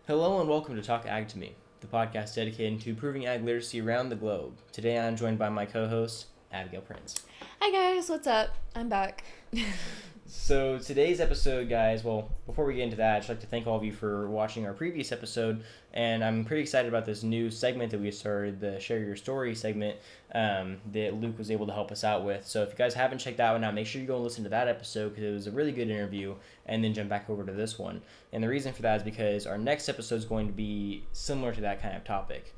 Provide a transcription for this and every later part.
Hello and welcome to Talk Ag to Me, the podcast dedicated to improving ag literacy around the globe. Today I'm joined by my co-host, Abigail Prince. Hi guys, what's up? I'm back. So today's episode, guys, well, before we get into that, I'd just like to thank all of you for watching our previous episode, and I'm pretty excited about this new segment that we started, the Share Your Story segment, that Luke was able to help us out with. So if you guys haven't checked that one out, make sure you go and listen to that episode because it was a really good interview, and then jump back over to this one. And the reason for that is because our next episode is going to be similar to that kind of topic.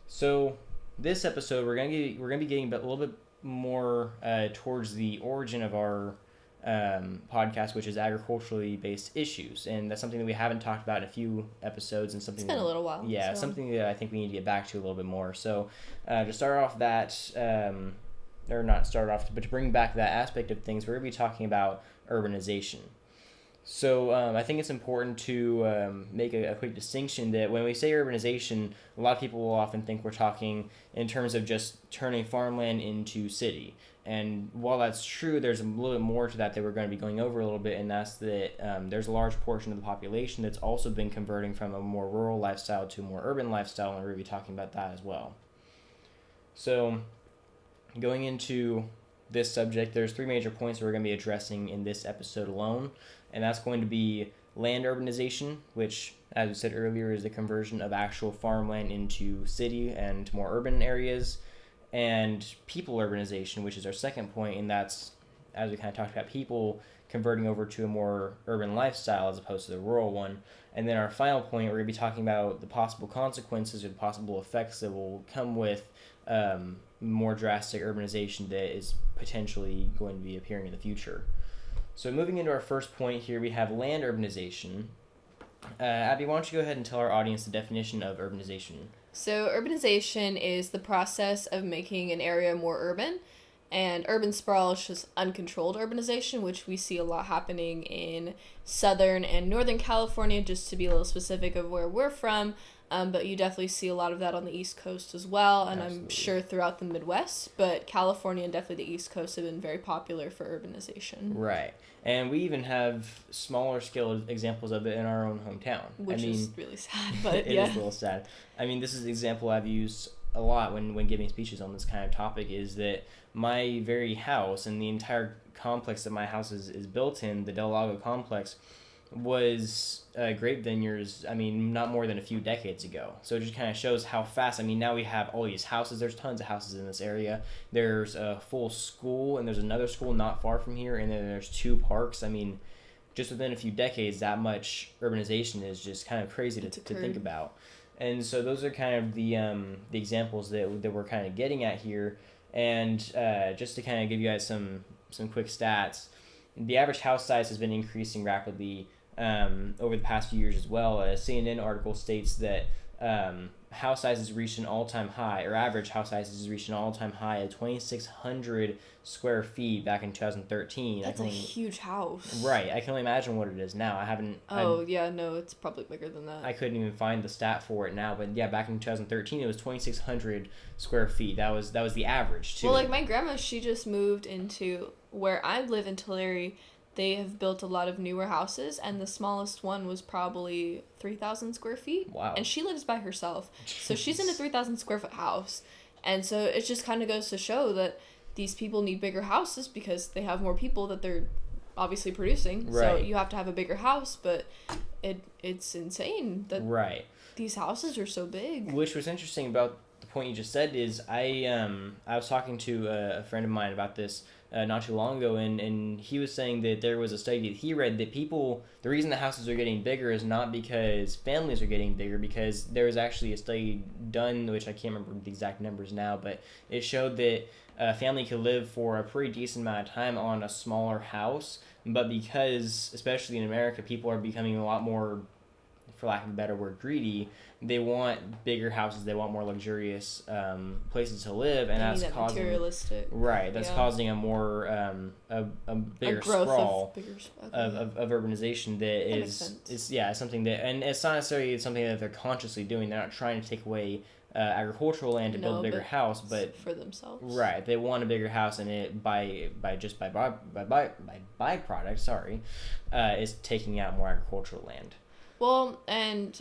So this episode, we're gonna be getting a little bit more towards the origin of our podcast, which is agriculturally based issues, and that's something that we haven't talked about in a few episodes, and something It's been a little while. Yeah, something that I think we need to get back to a little bit more. So to start off that, or not start off, but to bring back that aspect of things, we're going to be talking about urbanization. So I think it's important to make a quick distinction that when we say urbanization, a lot of people will often think we're talking in terms of just turning farmland into city. And while that's true, there's a little bit more to that we're going to be going over a little bit, and that's that there's a large portion of the population that's also been converting from a more rural lifestyle to a more urban lifestyle, and we're going to be talking about that as well. So going into this subject, there's three major points that we're going to be addressing in this episode alone, and that's going to be land urbanization, which, as we said earlier, is the conversion of actual farmland into city and more urban areas, and people urbanization, which is our second point, and that's, as we kind of talked about, people converting over to a more urban lifestyle as opposed to the rural one. And then our final point, we're going to be talking about the possible consequences or the possible effects that will come with more drastic urbanization that is potentially going to be appearing in the future. So moving into our first point here, we have land urbanization. Abby, why don't you go ahead and tell our audience the definition of urbanization? So urbanization is the process of making an area more urban, and urban sprawl is just uncontrolled urbanization, which we see a lot happening in Southern and Northern California, just to be a little specific of where we're from. But you definitely see a lot of that on the East Coast as well, and Absolutely. I'm sure throughout the Midwest. But California and definitely the East Coast have been very popular for urbanization. Right. And we even have smaller scale examples of it in our own hometown. Which is really sad, but it yeah. is a little sad. I mean, this is an example I've used a lot when giving speeches on this kind of topic, is that my very house and the entire complex that my house is built in, the Del Lago complex, was grape vineyards, I mean, not more than a few decades ago. So it just kind of shows how fast, I mean, now we have all these houses. There's tons of houses in this area. There's a full school, and there's another school not far from here, and then there's two parks. I mean, just within a few decades, that much urbanization is just kind of crazy to think about. And so those are kind of the examples that we're kind of getting at here. And just to kind of give you guys some quick stats, the average house size has been increasing rapidly over the past few years as well. A CNN article states that house sizes reached an all-time high, or average house sizes reached an all-time high of 2,600 square feet back in 2013. That's a huge house. Right. I can only imagine what it is now. No, it's probably bigger than that. I couldn't even find the stat for it now, but yeah, back in 2013 it was 2,600 square feet. That was the average too. Well, like my grandma, she just moved into where I live in Tulare. They have built a lot of newer houses, and the smallest one was probably 3,000 square feet. Wow. And she lives by herself. So she's in a 3,000 square foot house. And so it just kind of goes to show that these people need bigger houses because they have more people that they're obviously producing. Right. So you have to have a bigger house, but it's insane that these houses are so big. Which was interesting about the point you just said is I was talking to a friend of mine about this not too long ago, and he was saying that there was a study that he read that the reason the houses are getting bigger is not because families are getting bigger, because there was actually a study done, which I can't remember the exact numbers now, but it showed that a family could live for a pretty decent amount of time on a smaller house, but because, especially in America, people are becoming a lot more, for lack of a better word, greedy. They want bigger houses. They want more luxurious places to live, and that's causing materialistic. Right, that's causing a more a bigger sprawl of urbanization that is something that, and it's not necessarily something that they're consciously doing. They're not trying to take away agricultural land to build a bigger house, but for themselves. Right, they want a bigger house, and it by byproduct, is taking out more agricultural land. Well, and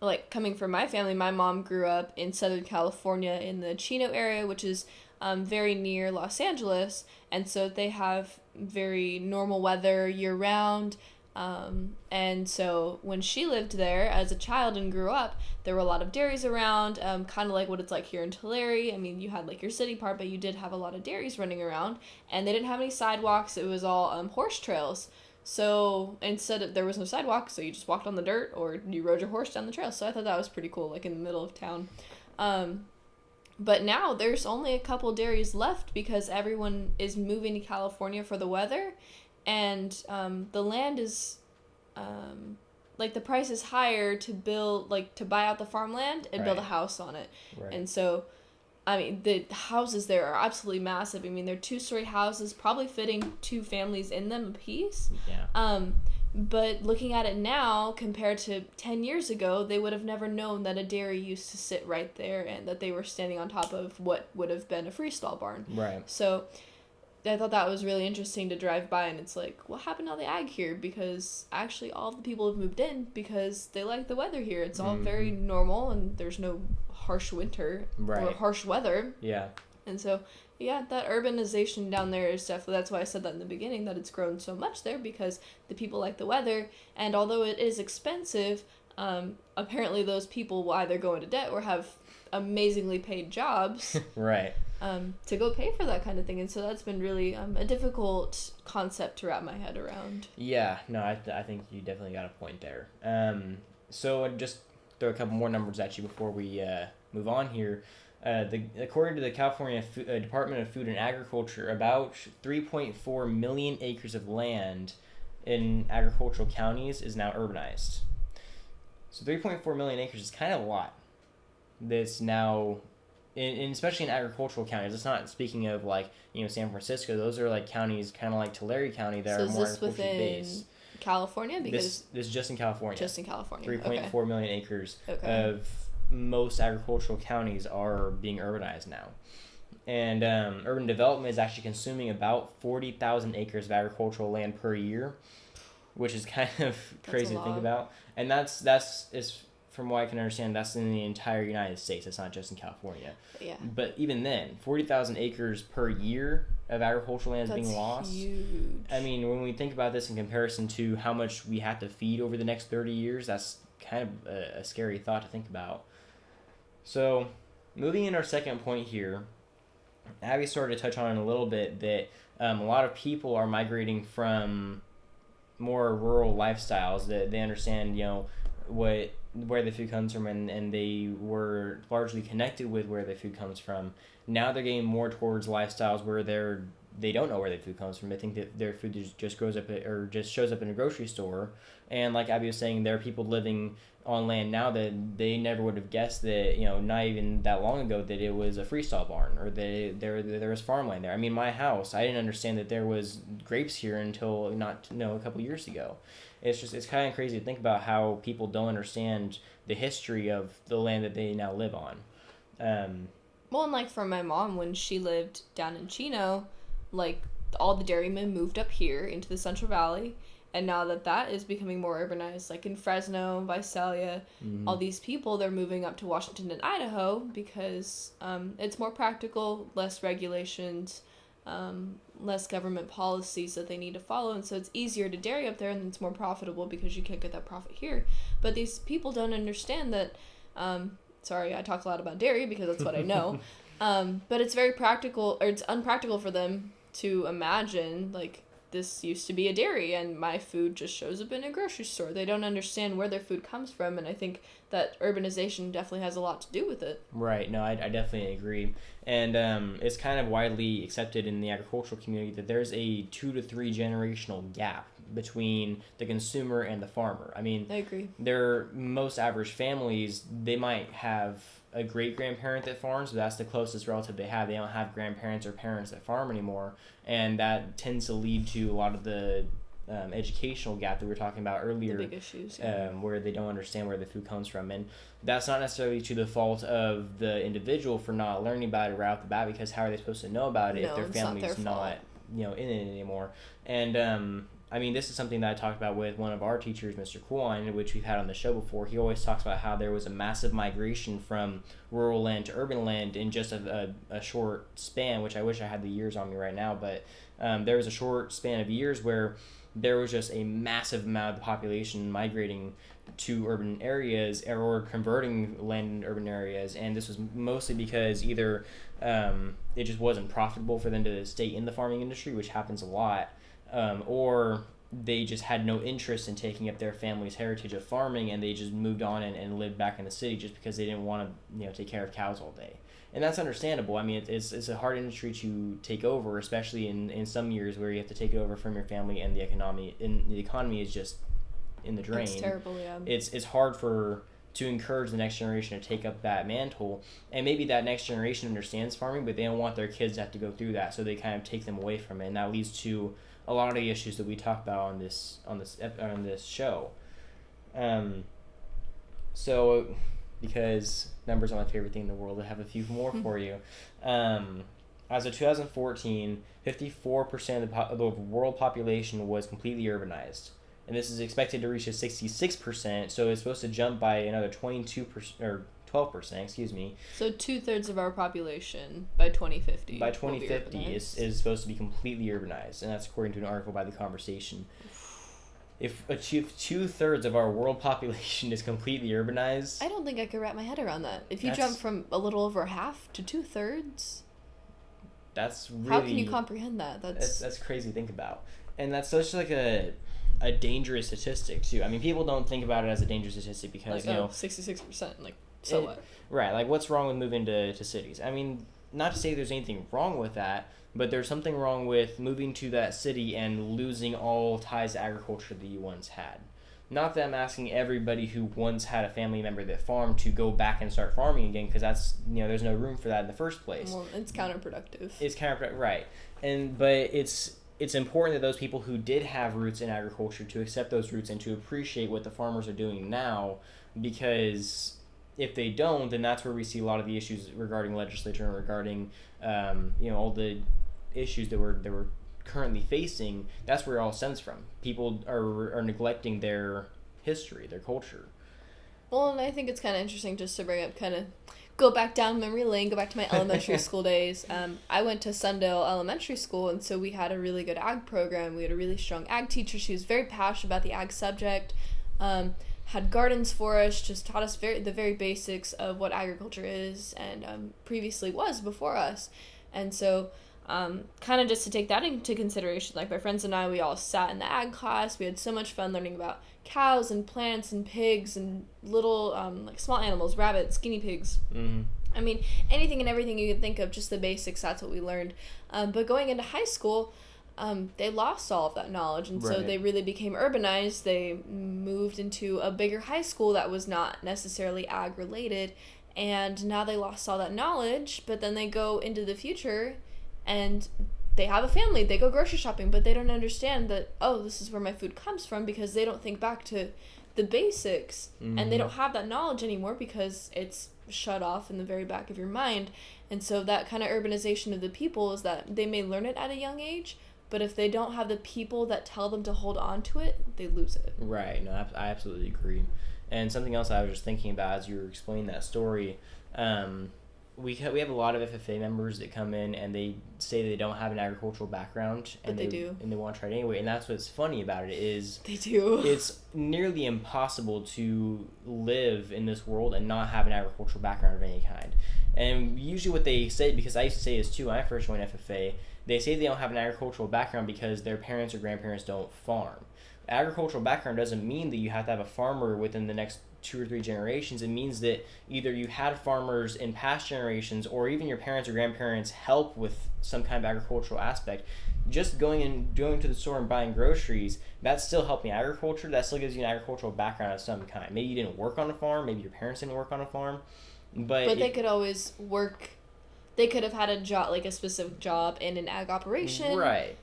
like coming from my family, my mom grew up in Southern California in the Chino area, which is very near Los Angeles, and so they have very normal weather year round. And so when she lived there as a child and grew up, there were a lot of dairies around, kind of like what it's like here in Tulare. I mean, you had like your city part, but you did have a lot of dairies running around, and they didn't have any sidewalks. It was all horse trails. So there was no sidewalk, so you just walked on the dirt or you rode your horse down the trail. So I thought that was pretty cool, like in the middle of town. But now there's only a couple dairies left because everyone is moving to California for the weather, and the land is, like the price is higher to build, like to buy out the farmland and build a house on it. Right. And so, I mean, the houses there are absolutely massive. I mean, they're 2-story houses, probably fitting 2 families in them apiece. Yeah. But looking at it now, compared to 10 years ago, they would have never known that a dairy used to sit right there and that they were standing on top of what would have been a freestall barn. Right. So I thought that was really interesting to drive by, and it's like, what happened to all the ag here? Because actually all the people have moved in because they like the weather here. It's all very normal, and there's no harsh winter or harsh weather. Yeah. And so, yeah, that urbanization down there is definitely, that's why I said that in the beginning, that it's grown so much there because the people like the weather, and although it is expensive, apparently those people will either go into debt or have amazingly paid jobs. Right. To go pay for that kind of thing. And so that's been really a difficult concept to wrap my head around. Yeah, no, I think you definitely got a point there. So just throw a couple more numbers at you before we move on here. According to the California Department of Food and Agriculture, about 3.4 million acres of land in agricultural counties is now urbanized. So 3.4 million acres is kind of a lot. That's now, especially in agricultural counties. It's not speaking of like, San Francisco. Those are like counties kind of like Tulare County that are more agriculturally based. California? Because this is just in California. Just in California. 3.4 million acres of most agricultural counties are being urbanized now. And urban development is actually consuming about 40,000 acres of agricultural land per year, which is kind of crazy to think about. And that's from what I can understand, that's in the entire United States. It's not just in California. Yeah. But even then, 40,000 acres per year of agricultural land is being lost. Huge. I mean, when we think about this in comparison to how much we have to feed over the next 30 years, that's kind of a scary thought to think about. So, moving in our second point here, Abby started to touch on it a little bit, that a lot of people are migrating from more rural lifestyles, that they understand, where the food comes from, and they were largely connected with where the food comes from. Now they're getting more towards lifestyles where they don't know where their food comes from. They think that their food just grows up or just shows up in a grocery store. And like Abby was saying, there are people living on land now that they never would have guessed that, not even that long ago, that it was a freestall barn or that there was farmland there. I mean, my house, I didn't understand that there was grapes here until a couple years ago. It's kind of crazy to think about how people don't understand the history of the land that they now live on. Well, and like for my mom, when she lived down in Chino, like all the dairymen moved up here into the Central Valley, and now that is becoming more urbanized, like in Fresno, Visalia, all these people, they're moving up to Washington and Idaho because it's more practical, less regulations, less government policies that they need to follow, and so it's easier to dairy up there, and it's more profitable because you can't get that profit here. But these people don't understand that, sorry, I talk a lot about dairy because that's what I know, but it's very practical, or it's unpractical for them to imagine, like, this used to be a dairy and my food just shows up in a grocery store. They don't understand where their food comes from, and I think that urbanization definitely has a lot to do with it. Right. No, I definitely agree. And it's kind of widely accepted in the agricultural community that there's a 2 to 3 generational gap between the consumer and the farmer. I mean, I agree. Most average families, they might have a great-grandparent that farms, but that's the closest relative they have. They don't have grandparents or parents that farm anymore, and that tends to lead to a lot of the educational gap that we were talking about earlier. The big issues, where they don't understand where the food comes from. And that's not necessarily to the fault of the individual for not learning about it right off the bat, because how are they supposed to know about it if their family's not in it anymore? And I mean, this is something that I talked about with one of our teachers, Mr. Kwan, which we've had on the show before. He always talks about how there was a massive migration from rural land to urban land in just a short span, which I wish I had the years on me right now, but there was a short span of years where there was just a massive amount of the population migrating to urban areas or converting land in urban areas, and this was mostly because either it just wasn't profitable for them to stay in the farming industry, which happens a lot, or they just had no interest in taking up their family's heritage of farming, and they just moved on and lived back in the city just because they didn't want to take care of cows all day. And that's understandable. I mean, it's a hard industry to take over, especially in some years where you have to take it over from your family and the economy is just in the drain. It's terrible, yeah. It's hard to encourage the next generation to take up that mantle, and maybe that next generation understands farming, but they don't want their kids to have to go through that, so they kind of take them away from it, and that leads to a lot of the issues that we talk about on this show. So, because numbers are my favorite thing in the world, I have a few more for you. As of 2014, 54% of the world population was completely urbanized. And this is expected to reach a 66%, so it's supposed to jump by another 22% or 12%, excuse me. So 2/3 of our population by 2050. By 2050 is supposed to be completely urbanized, and that's according to an article by The Conversation. If 2/3 of our world population is completely urbanized, I don't think I could wrap my head around that. If you jump from a little over half to 2/3, that's really, how can you comprehend that? That's crazy to think about, and that's such like a dangerous statistic too. I mean, people don't think about it as a dangerous statistic because 66%. What? Right, like what's wrong with moving to cities? I mean, not to say there's anything wrong with that, but there's something wrong with moving to that city and losing all ties to agriculture that you once had. Not that I'm asking everybody who once had a family member that farmed to go back and start farming again, because that's there's no room for that in the first place. Well, it's counterproductive. It's counterproductive, right? But it's important that those people who did have roots in agriculture to accept those roots and to appreciate what the farmers are doing now, because if they don't, then that's where we see a lot of the issues regarding legislature and regarding all the issues that we're currently facing. That's where it all stems from. People are neglecting their history, their culture. Well, and I think it's kind of interesting just to bring up, kind of go back down memory lane, go back to my elementary school days. I went to Sundale Elementary School, and so we had a really good ag program. We had a really strong ag teacher. She was very passionate about the ag subject, had gardens for us, just taught us the very basics of what agriculture is and previously was before us. And so kind of just to take that into consideration, like my friends and I, we all sat in the ag class. We had so much fun learning about cows and plants and pigs and little like small animals, rabbits, guinea pigs. Mm-hmm. I mean, anything and everything you could think of, just the basics, that's what we learned. But going into high school, they lost all of that knowledge, and so they really became urbanized. They moved into a bigger high school that was not necessarily ag related, and now they lost all that knowledge. But then they go into the future and they have a family, they go grocery shopping, but they don't understand that, this is where my food comes from, because they don't think back to the basics. Mm-hmm. And they don't have that knowledge anymore because it's shut off in the very back of your mind. And so that kind of urbanization of the people is that they may learn it at a young age, but if they don't have the people that tell them to hold on to it, they lose it. Right. No, I absolutely agree. And something else I was just thinking about as you were explaining that story, we have a lot of FFA members that come in and they say they don't have an agricultural background, and they do, and they want to try it anyway. And that's what's funny about it is they do. It's nearly impossible to live in this world and not have an agricultural background of any kind. And usually what they say, because I used to say this too when I first joined FFA, they say they don't have an agricultural background because their parents or grandparents don't farm. Agricultural background doesn't mean that you have to have a farmer within the next 2 or 3 generations. It means that either you had farmers in past generations, or even your parents or grandparents help with some kind of agricultural aspect. Just going to the store and buying groceries, that's still helping agriculture. That still gives you an agricultural background of some kind. Maybe you didn't work on a farm, maybe your parents didn't work on a farm, but they could always work. They could have had a job, like a specific job in an ag operation, right?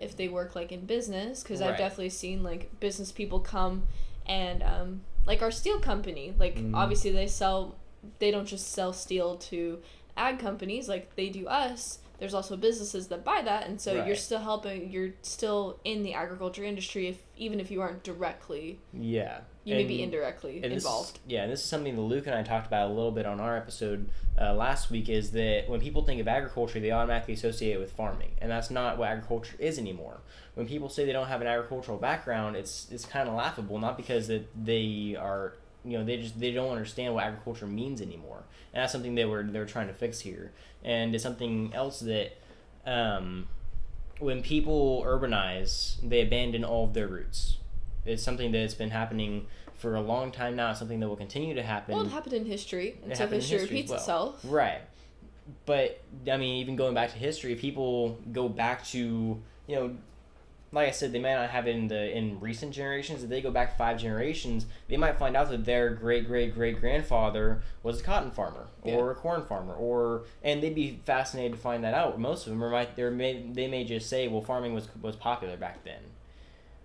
If they work like in business, because I've definitely seen like business people come and like our steel company, like obviously they don't just sell steel to ag companies like they do us. there's also businesses that buy that, and so Right. you're still in the agriculture industry, even if you aren't directly. Yeah. You may be indirectly involved. And this is something that Luke and I talked about a little bit on our episode last week, is that when people think of agriculture, they automatically associate it with farming. And that's not what agriculture is anymore. When people say they don't have an agricultural background, it's kind of laughable, not because that they are, they don't understand what agriculture means anymore. And that's something they're trying to fix here. And it's something else that when people urbanize, they abandon all of their roots. It's something that's been happening for a long time now. It's something that will continue to happen. Well, it happened in history, and so history repeats itself. Right. But, I mean, even going back to history, people go back to, like I said, they might not have it in recent generations. If they go back 5 generations, they might find out that their great-great-great-grandfather was a cotton farmer or a corn farmer, and they'd be fascinated to find that out. Most of them they may just say, well, farming was popular back then.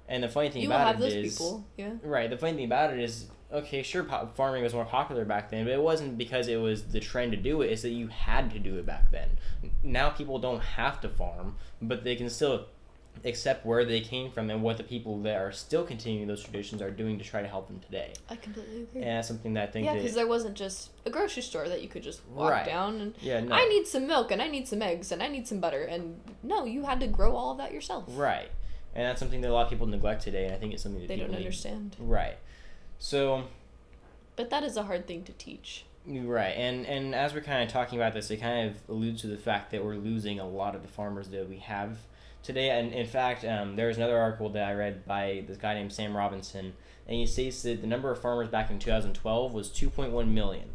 And the funny thing about it is, people, yeah. Right. The funny thing about it is, okay, sure, farming was more popular back then, but it wasn't because it was the trend to do it. It's that you had to do it back then. Now people don't have to farm, but they can still accept where they came from and what the people that are still continuing those traditions are doing to try to help them today. I completely agree. And that's something that I think. Yeah, because there wasn't just a grocery store that you could just walk down and I need some milk and I need some eggs and I need some butter, and no, you had to grow all of that yourself. Right. And that's something that a lot of people neglect today, and I think it's something that they don't understand. Right. So. But that is a hard thing to teach. Right. And as we're kind of talking about this, it kind of alludes to the fact that we're losing a lot of the farmers that we have today. And in fact, there was another article that I read by this guy named Sam Robinson, and he states that the number of farmers back in 2012 was 2.1 million.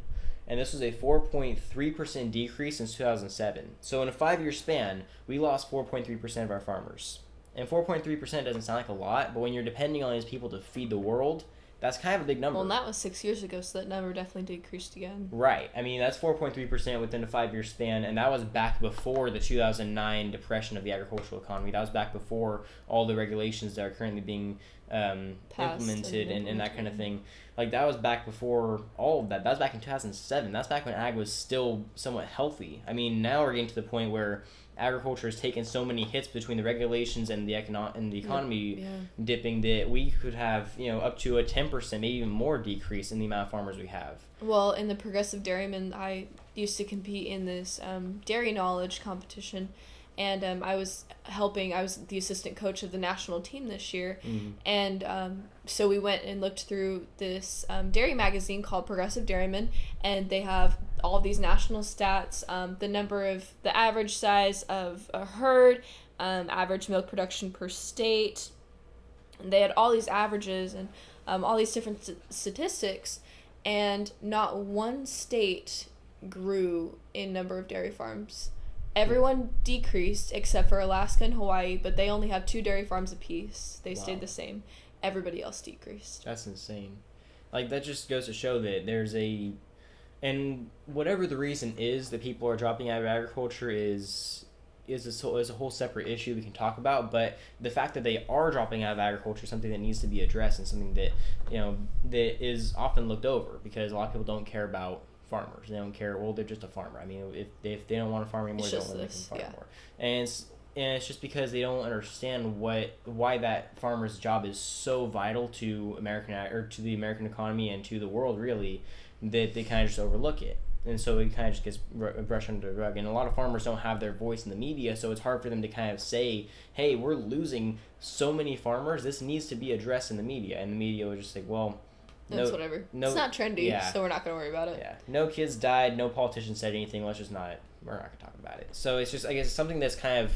And this was a 4.3% decrease since 2007. So in a 5-year span, we lost 4.3% of our farmers. And 4.3% doesn't sound like a lot, but when you're depending on these people to feed the world, that's kind of a big number. Well, and that was 6 years ago, so that number definitely decreased again. Right. I mean, that's 4.3% within a 5-year span, and that was back before the 2009 depression of the agricultural economy. That was back before all the regulations that are currently being implemented and that kind of thing. Like, that was back before all of that. That was back in 2007. That's back when ag was still somewhat healthy. I mean, now we're getting to the point where agriculture has taken so many hits between the regulations and the economy dipping that we could have up to a 10%, maybe even more decrease in the amount of farmers we have. Well, in the Progressive Dairyman, I used to compete in this dairy knowledge competition, and I was the assistant coach of the national team this year, and so we went and looked through this dairy magazine called Progressive Dairyman, and they have all these national stats, the average size of a herd, average milk production per state, and they had all these averages and all these different statistics, and not one state grew in number of dairy farms. Everyone decreased except for Alaska and Hawaii, but they only have 2 dairy farms apiece. They stayed the same. Everybody else decreased. That's insane. Like, that just goes to show that and whatever the reason is that people are dropping out of agriculture is a whole separate issue we can talk about, but the fact that they are dropping out of agriculture is something that needs to be addressed, and something that that is often looked over, because a lot of people don't care about farmers. They don't care. Well, they're just a farmer. I mean, if they don't want to farm anymore, they don't want to make them farm anymore. And it's just because they don't understand why that farmer's job is so vital to to the American economy and to the world, really, that they kind of just overlook it. And so it kind of just gets brushed under the rug. And a lot of farmers don't have their voice in the media, so it's hard for them to kind of say, hey, we're losing so many farmers. This needs to be addressed in the media. And the media would just say, well, it's whatever. It's not trendy, so we're not going to worry about it. Yeah. No kids died. No politician said anything. We're not going to talk about it. So it's just, I guess, it's something that's kind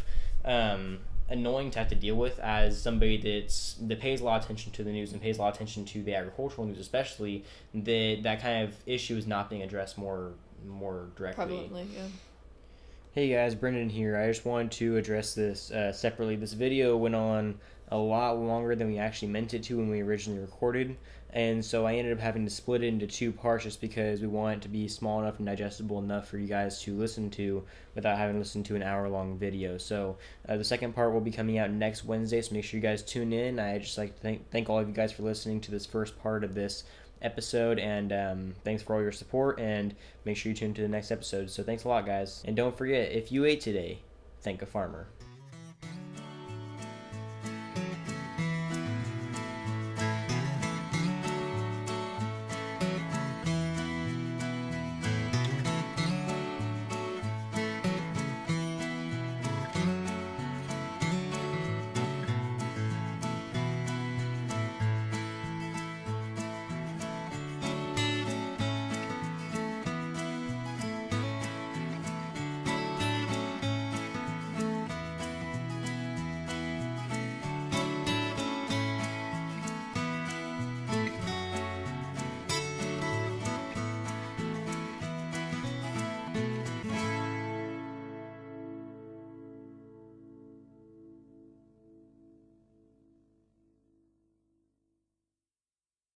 of annoying to have to deal with as somebody that pays a lot of attention to the news and pays a lot of attention to the agricultural news, especially, that kind of issue is not being addressed more directly. Prevalently, yeah. Hey guys, Brendan here. I just wanted to address this separately. This video went on a lot longer than we actually meant it to when we originally recorded, and so I ended up having to split it into 2 parts just because we want it to be small enough and digestible enough for you guys to listen to without having to listen to an hour-long video. So the second part will be coming out next Wednesday, so make sure you guys tune in. I just like to thank all of you guys for listening to this first part of this episode, and thanks for all your support, and make sure you tune to the next episode. So thanks a lot, guys, and don't forget, if you ate today, thank a farmer.